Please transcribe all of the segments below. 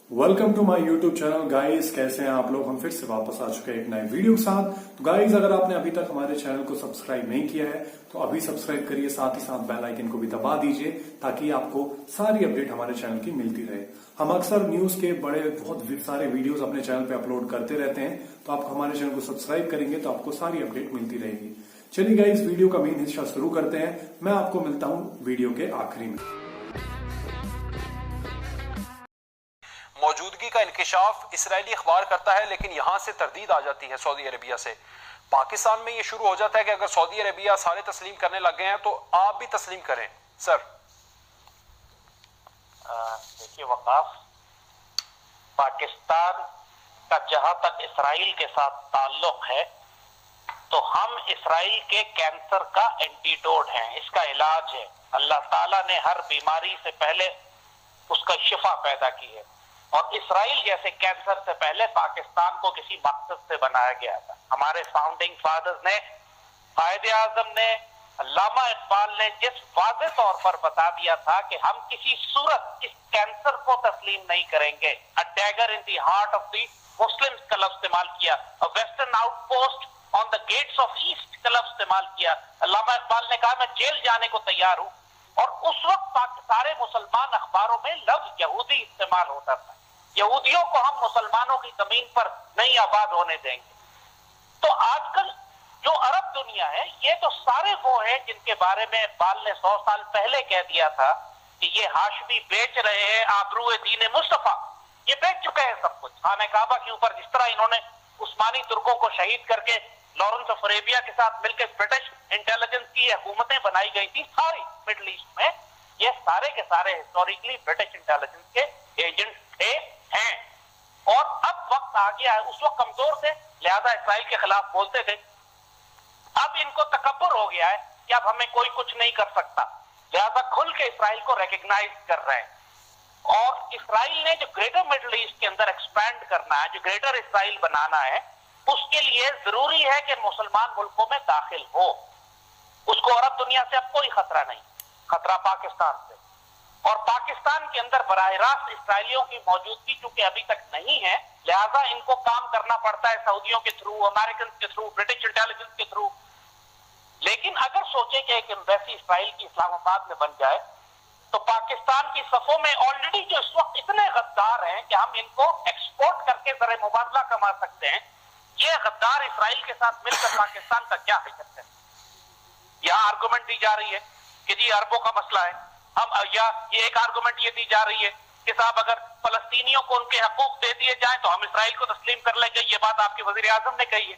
Welcome to my YouTube channel guys. कैसे हैं आप लोग? हम फिर से वापस आ चुके हैं एक नए वीडियो के साथ। तो गाइस, अगर आपने अभी तक हमारे चैनल को सब्सक्राइब नहीं किया है तो अभी सब्सक्राइब करिए, साथ ही साथ बेल आइकन को भी दबा दीजिए ताकि आपको सारी अपडेट हमारे चैनल की मिलती रहे। हम अक्सर न्यूज के बहुत सारे वीडियोस अपने चैनल पे अपलोड करते रहते हैं, तो आप हमारे चैनल को सब्सक्राइब करेंगे तो आपको सारी अपडेट मिलती रहेगी। चलिए गाइस, वीडियो का मेन हिस्सा शुरू करते हैं। मैं आपको मिलता हूँ वीडियो के आखिरी में। मौजूदगी का इंकशाफ इजरायली अखबार करता है, लेकिन यहां से तरदीद आ जाती है सऊदी अरेबिया से। पाकिस्तान में यह शुरू हो जाता है कि अगर सऊदी अरेबिया सारे तस्लीम करने लग गए हैं तो आप भी तस्लीम करें। सर देखिए वकाफ, पाकिस्तान का जहां तक इसराइल के साथ ताल्लुक है तो हम इसराइल के कैंसर का एंटीडोट हैं, इसका इलाज है। अल्लाह ताला ने हर बीमारी से पहले उसका शिफा पैदा की है और इसराइल जैसे कैंसर से पहले पाकिस्तान को किसी मकसद से बनाया गया था। हमारे फाउंडिंग फादर्स ने, कायदे आजम ने, अल्लामा इकबाल ने जिस वाज़ेह तौर पर बता दिया था कि हम किसी सूरत इस कैंसर को तस्लीम नहीं करेंगे। A dagger in the heart of the Muslims का लफ्ज इस्तेमाल किया, a western outpost on the gates of east का लफ्ज इस्तेमाल किया। अल्लामा इकबाल ने कहा मैं जेल जाने को तैयार हूं, और उस वक्त सारे मुसलमान अखबारों में लफ्ज यहूदी इस्तेमाल होता था। यहूदियों को हम मुसलमानों की जमीन पर नहीं आबाद होने देंगे। तो आजकल जो अरब दुनिया है, ये तो सारे वो हैं जिनके बारे में इकबाल ने 100 साल पहले कह दिया था कि ये हाशमी बेच रहे हैं आबरूए दीन मुस्तफा। ये बेच चुके हैं सब कुछ। खाने काबा के ऊपर जिस तरह इन्होंने उस्मानी तुर्कों को शहीद करके लॉरेंस ऑफ अरेबिया के साथ मिलकर ब्रिटिश इंटेलिजेंस की हुकूमतें बनाई गई थी सारी मिडिल ईस्ट में, ये सारे के सारे हिस्टोरिकली ब्रिटिश इंटेलिजेंस के एजेंट थे हैं। और अब वक्त आ गया है, उस वक्त कमजोर थे लिहाजा इसराइल के खिलाफ बोलते थे। अब इनको तकब्बुर हो गया है कि अब हमें कोई कुछ नहीं कर सकता, लिहाजा खुल के इसराइल को रिकॉग्नाइज कर रहे हैं। और इसराइल ने जो ग्रेटर मिडिल ईस्ट के अंदर एक्सपैंड करना है, जो ग्रेटर इसराइल बनाना है, उसके लिए जरूरी है कि मुसलमान मुल्कों में दाखिल हो। उसको अरब दुनिया से अब कोई खतरा नहीं, खतरा पाकिस्तान से। और पाकिस्तान के अंदर बराह रास्त इसराइलियों की मौजूदगी चूंकि अभी तक नहीं है, लिहाजा इनको काम करना पड़ता है सऊदियों के थ्रू, अमेरिकन के थ्रू, ब्रिटिश इंटेलिजेंस के थ्रू। लेकिन अगर सोचे कि एक एम्बेसी इसराइल की इस्लामाबाद में बन जाए तो पाकिस्तान की सफों में ऑलरेडी जो इस वक्त इतने गद्दार हैं कि हम इनको एक्सपोर्ट करके जरे मुबादला कमा सकते हैं, ये गद्दार इसराइल के साथ मिलकर पाकिस्तान का क्या हल करते हैं। यहां आर्गुमेंट दी जा रही है कि जी अरबों का मसला है, हम या ये एक आर्गुमेंट ये दी जा रही है कि साहब अगर फलस्तीनियों को उनके हकूक दे दिए जाए तो हम इसराइल को तस्लीम कर लेंगे। ये बात आपके वजीर आजम ने कही है।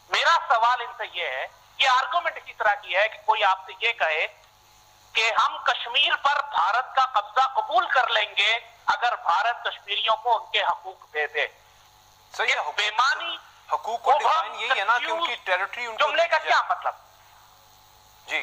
मेरा सवाल इनसे ये है, ये आर्गुमेंट इसी तरह की है कि कोई आपसे ये कहे कि हम कश्मीर पर भारत का कब्जा कबूल कर लेंगे अगर भारत कश्मीरियों को उनके हकूक दे दे। सर ये बेमानी हकूक को डिफाइन यही है ना कि उनकी टेरिटरी उनको जुमले का क्या मतलब जी,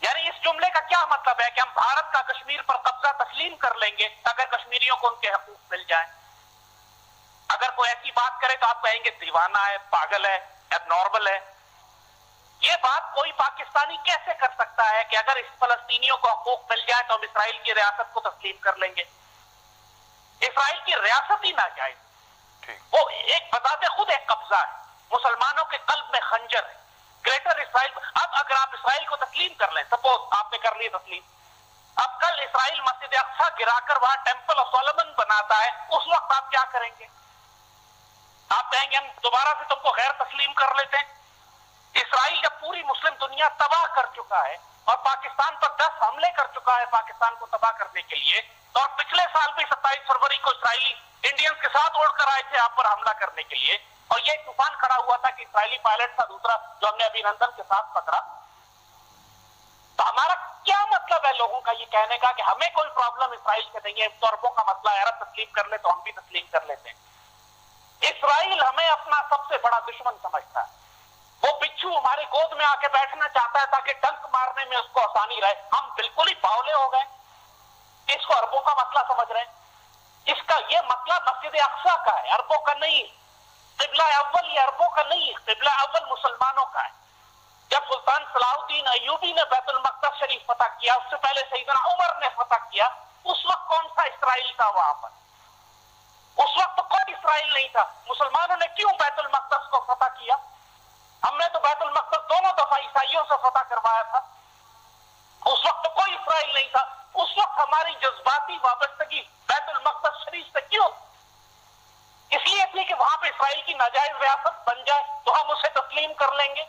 यानी इस जुमले का क्या मतलब है कि हम भारत का कश्मीर पर कब्जा तस्लीम कर लेंगे अगर कश्मीरियों को उनके हकूक मिल जाए। अगर कोई ऐसी बात करे तो आप कहेंगे दीवाना है, पागल है, एबनॉर्मल है। ये बात कोई पाकिस्तानी कैसे कर सकता है कि अगर इस फलस्तीनियों को हकूक मिल जाए तो हम इसराइल की रियासत को तस्लीम कर लेंगे। इसराइल की रियासत ही ना जाए, वो एक बताते खुद एक कब्जा है, मुसलमानों के कल्ब में खंजर है, ग्रेटर इसराइल। अब अगर आप इसराइल को तस्लीम कर लें, सपोज आपने कर ली तस्लीम, अब कल इसराइल मस्जिद अक्सा गिराकर वहां टेंपल ऑफ सोलोमन बनाता है, उस वक्त आप क्या करेंगे? आप कहेंगे हम दोबारा से तुमको गैर तस्लीम कर लेते हैं। इसराइल जब पूरी मुस्लिम दुनिया तबाह कर चुका है और पाकिस्तान पर 10 हमले कर चुका है पाकिस्तान को तबाह करने के लिए, तो और पिछले साल भी 27 फरवरी को इसराइली इंडियंस के साथ उड़कर आए थे आप पर हमला करने के लिए, और ये तूफान खड़ा हुआ था कि इसराइली पायलट था दूसरा जो हमने अभिनंदन के साथ पकड़ा। तो हमारा क्या मतलब है लोगों का ये कहने का कि हमें कोई प्रॉब्लम इसराइल से नहीं है, तो अरबों का मसला है, अरब तस्लीम कर ले तो हम भी तस्लीम कर लेते हैं। इसराइल हमें अपना सबसे बड़ा दुश्मन समझता है। वो बिच्छू हमारे गोद में आके बैठना चाहता है ताकि डंक मारने में उसको आसानी रहे। हम बिल्कुल ही बावले हो गए, इसको अरबों का मसला समझ रहे हैं। इसका ये मसला मस्जिद अक्सा का है, अरबों का नहीं। किबला अव्वल ये अरबों का नहीं, किबला अव्वल मुसलमानों का है। जब सुल्तान सलाहुद्दीन अय्यूबी ने बैतुल मक़दस शरीफ फतह किया, उससे पहले सैयदना उमर ने फतह किया, उस वक्त कौन सा इसराइल था वहां पर? उस वक्त कोई इसराइल नहीं था। मुसलमानों ने क्यों बैतुल मक़दस को फतह किया? हमने तो बैतुल मक़दस दोनों दफा ईसाइयों से फतह करवाया था। उस वक्त कोई इसराइल नहीं था। उस वक्त हमारी जज्बाती वाबस्तगी बैतुल मक़दस शरीफ से क्यों? इसलिए थी कि वहां पे इसराइल की नाजायज रियासत बन जाए तो हम उसे तस्लीम कर लेंगे।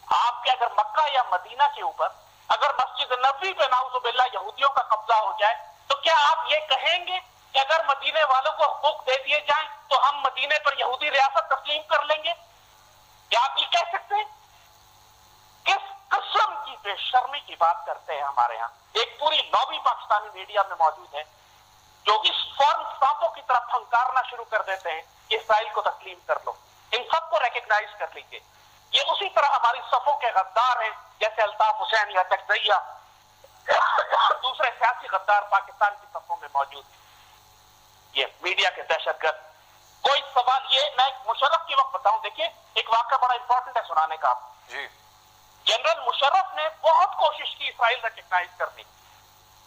आपके अगर मक्का या मदीना के ऊपर अगर मस्जिद नबवी पे नाउजुबिल्लाह यहूदियों का कब्जा हो जाए तो क्या आप ये कहेंगे कि अगर मदीने वालों को हुकूक दे दिए जाएं तो हम मदीने पर यहूदी रियासत तस्लीम कर लेंगे? क्या आप ये कह सकते हैं? किस किस्म की बेशर्मी की बात करते हैं हमारे यहाँ। एक पूरी लॉबी पाकिस्तानी मीडिया में मौजूद है जो इस फौरन सांपों की तरफ फंकारना शुरू कर देते हैं कि इसराइल को तस्लीम कर लो। इन सबको रिकग्नाइज कर लीजिए। ये उसी तरह हमारी सफों के गद्दार हैं जैसे अल्ताफ हुसैन या तकज़ैया दूसरे सियासी गद्दार पाकिस्तान की सफों में मौजूद है। ये मीडिया के दहशतगर्द। कोई सवाल ये मैं मुशर्रफ के वक्त बताऊं, देखिए एक वाक़या बड़ा इंपॉर्टेंट है सुनाने का। जी। जनरल मुशर्रफ ने बहुत कोशिश की इसराइल रिकग्नाइज करने।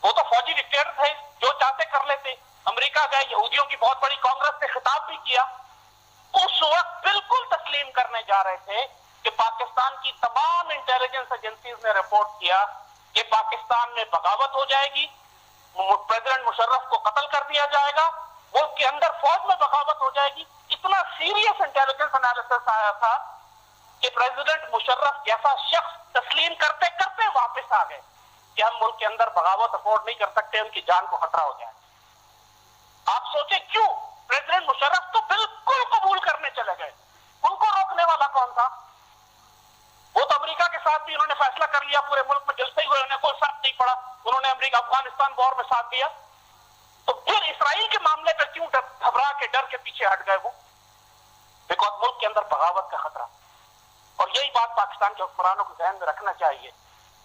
वो तो फौजी डिक्टेटर थे, जो चाहते कर लेते। अमेरिका गए, यहूदियों की बहुत बड़ी कांग्रेस से खिताब भी किया। उस वक्त बिल्कुल तस्लीम करने जा रहे थे कि पाकिस्तान की तमाम इंटेलिजेंस एजेंसीज ने रिपोर्ट किया कि पाकिस्तान में बगावत हो जाएगी, प्रेसिडेंट मुशर्रफ को कत्ल कर दिया जाएगा, मुल्क के अंदर फौज में बगावत हो जाएगी। इतना सीरियस इंटेलिजेंस एनालिसिस आया था कि प्रेसिडेंट मुशर्रफ जैसा शख्स तस्लीम करते करते वापस आ गए कि हम मुल्क के अंदर बगावत अफोर्ड नहीं कर सकते, उनकी जान को खतरा हो जाए। आप सोचे क्यों? प्रेसिडेंट मुशर्रफ तो बिल्कुल कबूल करने चले गए। उनको रोकने वाला कौन था? वो तो अमेरिका के साथ भी उन्होंने फैसला कर लिया, पूरे मुल्क में जलते हुए उन्हें कोई फर्क नहीं पड़ा। उन्होंने अमेरिका अफगानिस्तान वॉर में साथ दिया। तो फिर इसराइल के मामले पर क्यों घबरा के डर के पीछे हट गए वो? बिकॉज मुल्क के अंदर बगावत का खतरा। और यही बात पाकिस्तान के हुक्मरानों को ध्यान में रखना चाहिए।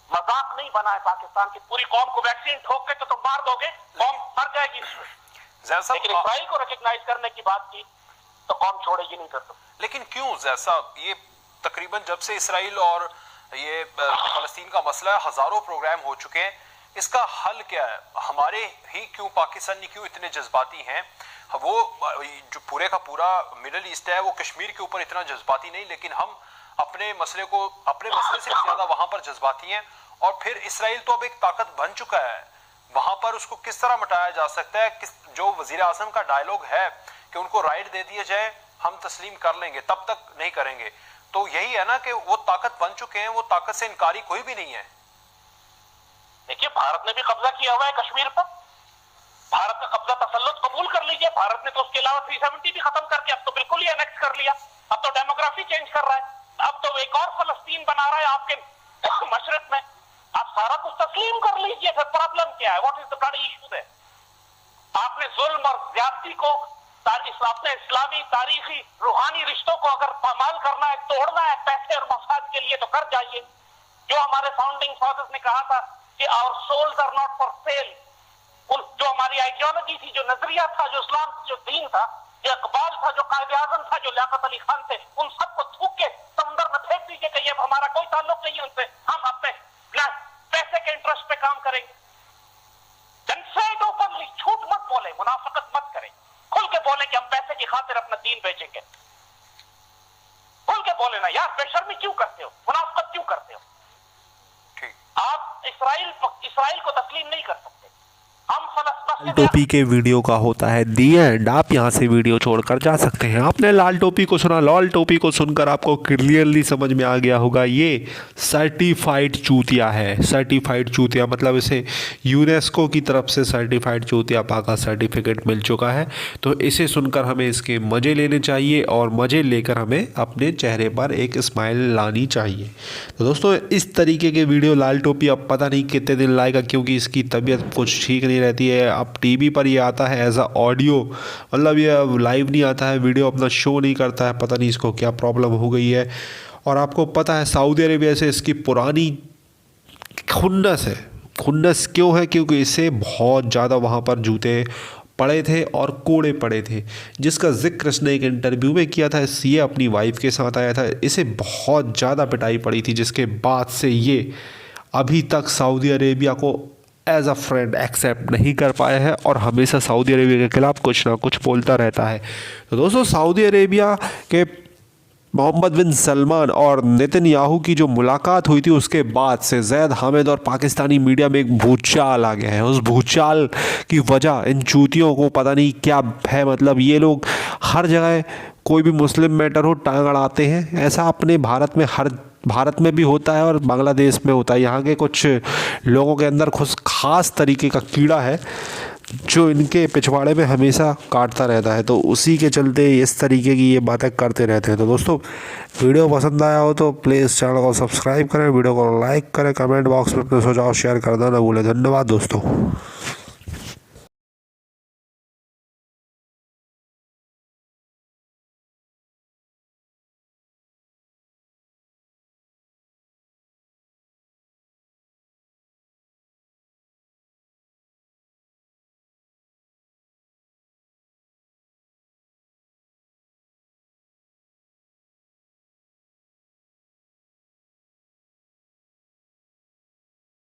मजाक नहीं बना है पाकिस्तान की पूरी कौम को वैक्सीन ठोक के तो तुम मार दोगे, कौम मर जाएगी। लेकिन इसराइल को रिकग्नाइज करने की बात की तो कौम छोड़ेगी नहीं कर दो। लेकिन क्यों जैसा ये तकरीबन जब से इसराइल और ये फलस्तीन का मसला है, हजारों प्रोग्राम हो चुके हैं, इसका हल क्या है? हमारे ही क्यों पाकिस्तानी क्यों इतने जज्बाती हैं? वो जो पूरे का पूरा मिडिल ईस्ट है वो कश्मीर के ऊपर इतना जज्बाती नहीं, लेकिन हम अपने मसले से भी ज्यादा वहां पर जज्बाती हैं। और फिर इसराइल तो अब एक ताकत बन चुका है, वहां पर उसको किस तरह मिटाया जा सकता है? जो वजीर आजम का डायलॉग है कि उनको राइट दे दिए जाए, हम तस्लीम कर लेंगे, तब तक नहीं करेंगे। तो यही है ना कि वो ताकत बन चुके हैं, वो ताकत से इनकारी कोई भी नहीं है। देखिए भारत ने भी कब्जा किया हुआ है कश्मीर पर। भारत का कब्जा तसल्लुत कबूल कर लीजिए। भारत ने तो उसके अलावा 370 भी खत्म करके अब तो बिल्कुल ही एनेक्स कर लिया। अब तो डेमोग्राफी चेंज कर रहा है। अब तो एक और फलस्तीन बना रहा है आपके मशरक में। आप सारा कुछ तस्लीम कर लीजिए, फिर प्रॉब्लम क्या है? व्हाट इज द बड़ी इशू है? आपने जुल्म और ज्यादती को अपने इस्लामी तारीखी रूहानी रिश्तों को अगर पामाल करना है, तोड़ना है पैसे और मफाद के लिए तो कर जाइए। जो हमारे फाउंडिंग फादर्स ने कहा था कि our souls are not for sale, जो हमारी आइडियोलॉजी थी, जो नजरिया था, जो इस्लाम जो दीन था, जो इकबाल था, जो कायदे आजम था, जो लियाकत अली खान थे, उन सबको थूक के समुद्र में फेंक दीजिए कि ये हमारा कोई ताल्लुक नहीं है उनसे, हम अपने पैसे के इंटरेस्ट पे काम करेंगे। जनसाइड ओपनली, झूठ मत बोले, मुनाफिकत मत करें, खुल के बोले कि हम पैसे की खातिर अपना दीन बेचेंगे। खुल के बोले ना यार, बेशर्मी क्यों करते हो, मुनाफिकत क्यों करते हो? आप इसराइल को तस्लीम नहीं कर सकते। लाल टोपी के वीडियो का होता है दी एंड। आप यहाँ से वीडियो छोड़कर जा सकते हैं। आपने लाल टोपी को सुना, लाल टोपी को सुनकर आपको क्लियरली समझ में आ गया होगा ये सर्टिफाइड चूतिया है। सर्टिफाइड चूतिया मतलब इसे यूनेस्को की तरफ से सर्टिफाइड चूतिया का सर्टिफिकेट मिल चुका है। तो इसे सुनकर हमें इसके मज़े लेने चाहिए और मज़े लेकर हमें अपने चेहरे पर एक स्माइल लानी चाहिए। तो दोस्तों इस तरीके के वीडियो लाल टोपी अब पता नहीं कितने दिन लाएगा, क्योंकि इसकी तबीयत कुछ ठीक नहीं रहती है। अब टीवी पर ये आता है एज अ ऑडियो, मतलब ये अब लाइव नहीं आता है, वीडियो अपना शो नहीं करता है। पता नहीं इसको क्या प्रॉब्लम हो गई है। और आपको पता है सऊदी अरेबिया से इसकी पुरानी खुन्नस है। खुन्नस क्यों है? क्योंकि इससे बहुत ज़्यादा वहाँ पर जूते पड़े थे और कोड़े पड़े थे, जिसका जिक्र इसने एक इंटरव्यू में किया था। ये अपनी वाइफ के साथ आया था, इसे बहुत ज़्यादा पिटाई पड़ी थी, जिसके बाद से ये अभी तक सऊदी अरेबिया को एज अ फ्रेंड एक्सेप्ट नहीं कर पाए हैं और हमेशा सऊदी अरेबिया के खिलाफ कुछ ना कुछ बोलता रहता है। तो दोस्तों, सऊदी अरेबिया के मोहम्मद बिन सलमान और नेतन्याहू की जो मुलाकात हुई थी उसके बाद से ज़ैद हामिद और पाकिस्तानी मीडिया में एक भूचाल आ गया है। उस भूचाल की वजह इन चूतियों को पता नहीं क्या है, मतलब ये लोग हर जगह कोई भी मुस्लिम मैटर हो टांग अड़ाते हैं। ऐसा अपने भारत में भी होता है और बांग्लादेश में होता है। यहाँ के कुछ लोगों के अंदर कुछ खास तरीके का कीड़ा है जो इनके पिछवाड़े में हमेशा काटता रहता है, तो उसी के चलते इस तरीके की ये बातें करते रहते हैं। तो दोस्तों, वीडियो पसंद आया हो तो प्लीज़ चैनल को सब्सक्राइब करें, वीडियो को लाइक करें, कमेंट बॉक्स में अपने सुझाव शेयर करना ना भूलें। धन्यवाद दोस्तों।